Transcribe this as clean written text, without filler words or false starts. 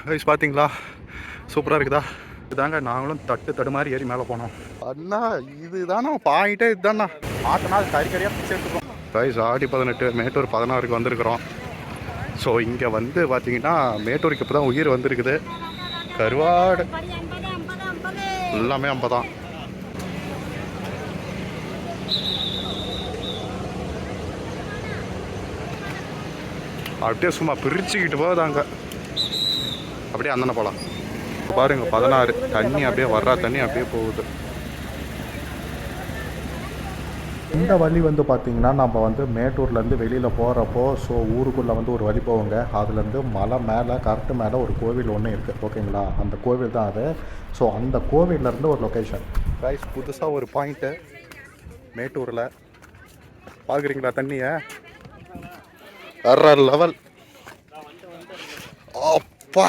Guys பார்த்தீங்களா, சூப்பராக இருக்குதா? இதுதாங்க நாங்களும் தடு மாதிரி ஏறி மேலே போனோம். அண்ணா இதுதானா பாயிண்ட்டே, இதுதாண்ணா மாற்றினா அது கறியாக பிடிச்சி எடுத்துக்கோம். கைஸ் ஆடி 18 மேட்டூர் 16க்கு வந்திருக்கிறோம். ஸோ இங்கே வந்து பார்த்தீங்கன்னா மேட்டூருக்கு இப்போ தான் உயிர் வந்திருக்குது. கருவாடு எல்லாமே 50 தான். அப்படியே சும்மா பிரிச்சுக்கிட்டு போதாங்க. அப்படியே அந்தன போகலாம் பாருங்க. 16 தண்ணி அப்படியே வர்ற தண்ணி அப்படியே போகுது. இந்த வழி வந்து பார்த்திங்கன்னா நம்ம வந்து மேட்டூர்லேருந்து வெளியில் போகிறப்போ ஸோ ஊருக்குள்ளே வந்து ஒரு வழி போவோங்க. அதுலேருந்து மலை மேலே கரெக்டு மேலே ஒரு கோவில் ஒன்று இருக்குது, ஓகேங்களா? அந்த கோவில் தான் அது. ஸோ அந்த கோவிலேருந்து ஒரு லொக்கேஷன் ரைஸ் புதுசாக ஒரு பாயிண்ட்டு மேட்டூரில் பார்க்குறீங்களா? தண்ணியை வர்ற லெவல் அப்பா.